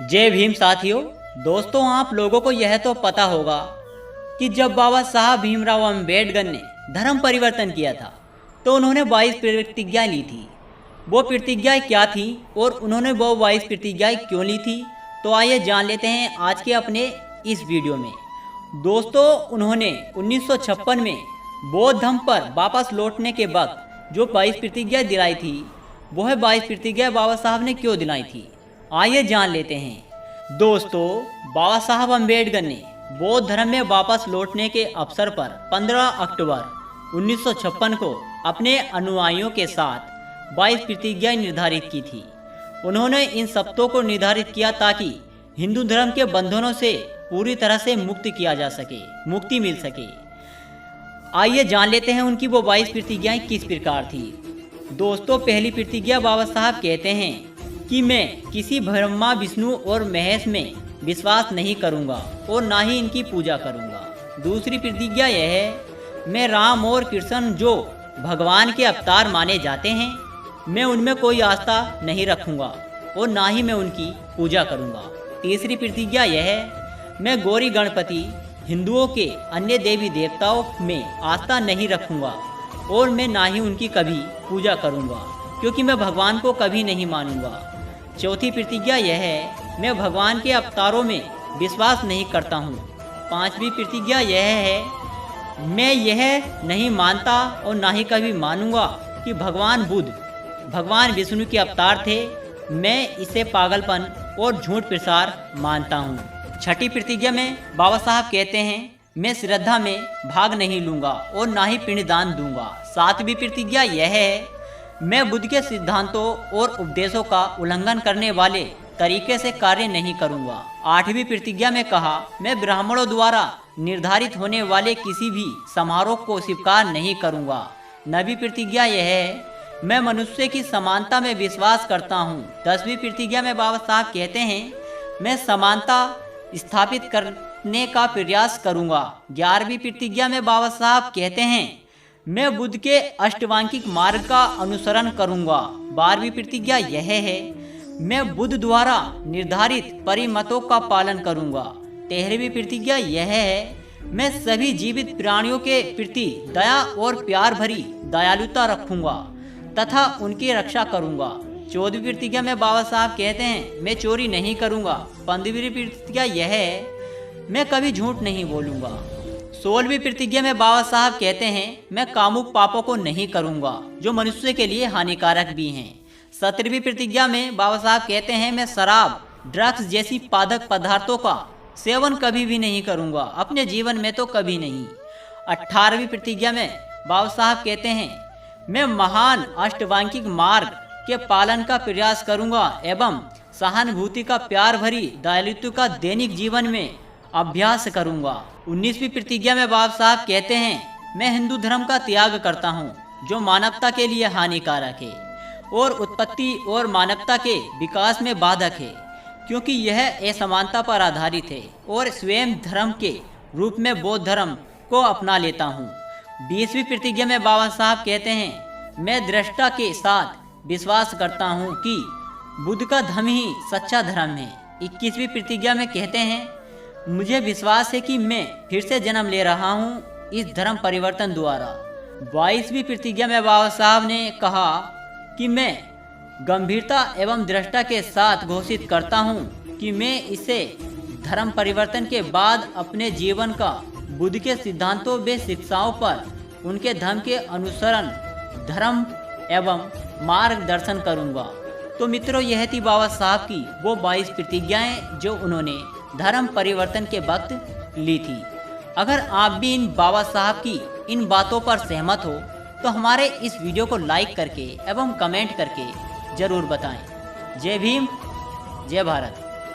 जय भीम साथियों। दोस्तों, आप लोगों को यह तो पता होगा कि जब बाबा साहब भीमराव अम्बेडकर ने धर्म परिवर्तन किया था तो उन्होंने 22 प्रतिज्ञाएं ली थी। वो प्रतिज्ञाएं क्या थी और उन्होंने वो 22 प्रतिज्ञाएं क्यों ली थी, तो आइए जान लेते हैं आज के अपने इस वीडियो में। दोस्तों, उन्होंने 1956 में बौद्ध धर्म पर वापस लौटने के वक्त जो 22 प्रतिज्ञाएं दिलाई थी, वह 22 प्रतिज्ञाएं बाबा साहब ने क्यों दिलाई थी, आइए जान लेते हैं। दोस्तों, बाबा साहब अम्बेडकर ने बौद्ध धर्म में वापस लौटने के अवसर पर 15 अक्टूबर 1956 को अपने अनुयायियों के साथ 22 प्रतिज्ञाएं निर्धारित की थी। उन्होंने इन शब्दों को निर्धारित किया ताकि हिंदू धर्म के बंधनों से पूरी तरह से मुक्ति मिल सके। आइए जान लेते हैं उनकी वो 22 प्रतिज्ञाएं किस प्रकार थी। दोस्तों, पहली प्रतिज्ञा बाबा साहब कहते हैं कि मैं किसी ब्रह्मा विष्णु और महेश में विश्वास नहीं करूंगा और ना ही इनकी पूजा करूंगा। दूसरी प्रतिज्ञा यह है, मैं राम और कृष्ण जो भगवान के अवतार माने जाते हैं, मैं उनमें कोई आस्था नहीं रखूंगा और ना ही मैं उनकी पूजा करूंगा। तीसरी प्रतिज्ञा यह है, मैं गौरी गणपति हिंदुओं के अन्य देवी देवताओं में आस्था नहीं रखूंगा और मैं ना ही उनकी कभी पूजा करूंगा, क्योंकि मैं भगवान को कभी नहीं मानूंगा। चौथी प्रतिज्ञा यह है, मैं भगवान के अवतारों में विश्वास नहीं करता हूँ। पांचवी प्रतिज्ञा यह है, मैं यह नहीं मानता और ना ही कभी मानूंगा कि भगवान बुद्ध भगवान विष्णु के अवतार थे। मैं इसे पागलपन और झूठ प्रसार मानता हूँ। छठी प्रतिज्ञा में बाबा साहब कहते हैं, मैं श्रद्धा में भाग नहीं लूंगा और ना ही पिंडदान दूंगा। सातवीं प्रतिज्ञा यह है, मैं बुद्ध के सिद्धांतों और उपदेशों का उल्लंघन करने वाले तरीके से कार्य नहीं करूंगा। आठवीं प्रतिज्ञा में कहा, मैं ब्राह्मणों द्वारा निर्धारित होने वाले किसी भी समारोह को स्वीकार नहीं करूंगा। नवीं प्रतिज्ञा यह है, मैं मनुष्य की समानता में विश्वास करता हूं। 10वीं प्रतिज्ञा में बाबा साहब कहते हैं, मैं समानता स्थापित करने का प्रयास करूंगा। 11वीं प्रतिज्ञा में बाबा साहब कहते हैं, मैं बुद्ध के अष्टांगिक मार्ग का अनुसरण करूंगा। 12वीं प्रतिज्ञा यह है, मैं बुद्ध द्वारा निर्धारित परिमतों का पालन करूंगा। 13वीं प्रतिज्ञा यह है, मैं सभी जीवित प्राणियों के प्रति दया और प्यार भरी दयालुता रखूंगा तथा उनकी रक्षा करूंगा। 14वीं प्रतिज्ञा में बाबा साहब कहते हैं, मैं चोरी नहीं करूंगा। 15वीं प्रतिज्ञा यह है, मैं कभी झूठ नहीं बोलूंगा। 16वीं प्रतिज्ञा में बाबा साहब कहते हैं, मैं कामुक पापों को नहीं करूंगा जो मनुष्य के लिए हानिकारक भी हैं। 17वीं प्रतिज्ञा में बाबा साहब कहते हैं, मैं शराब ड्रग्स जैसी मादक पदार्थों का सेवन कभी भी नहीं करूंगा, अपने जीवन में तो कभी नहीं। 18वीं प्रतिज्ञा में बाबा साहब कहते हैं, मैं महान अष्टांगिक मार्ग के पालन का प्रयास करूंगा एवं सहानुभूति का प्यार भरी दयालुता का दैनिक जीवन में अभ्यास करूंगा। 19वीं प्रतिज्ञा में बाबा साहब कहते हैं, मैं हिंदू धर्म का त्याग करता हूं जो मानवता के लिए हानिकारक है और उत्पत्ति और मानवता के विकास में बाधक है, क्योंकि यह असमानता पर आधारित है और स्वयं धर्म के रूप में बौद्ध धर्म को अपना लेता हूं। 20वीं प्रतिज्ञा में बाबा साहब कहते हैं, मैं दृष्टा के साथ विश्वास करता हूं कि बुद्ध का धर्म ही सच्चा धर्म है। 21वीं प्रतिज्ञा में कहते हैं, मुझे विश्वास है कि मैं फिर से जन्म ले रहा हूँ इस धर्म परिवर्तन द्वारा। 22वीं प्रतिज्ञा में बाबा साहब ने कहा कि मैं गंभीरता एवं दृढ़ता के साथ घोषित करता हूँ कि मैं इसे धर्म परिवर्तन के बाद अपने जीवन का बुद्ध के सिद्धांतों व शिक्षाओं पर उनके धर्म के अनुसरण धर्म एवं मार्गदर्शन करूँगा। तो मित्रों, यह थी बाबा साहब की वो 22 प्रतिज्ञाएं जो उन्होंने धर्म परिवर्तन के वक्त ली थी। अगर आप भी इन बाबा साहब की इन बातों पर सहमत हो तो हमारे इस वीडियो को लाइक करके एवं कमेंट करके ज़रूर बताएं। जय भीम, जय भारत।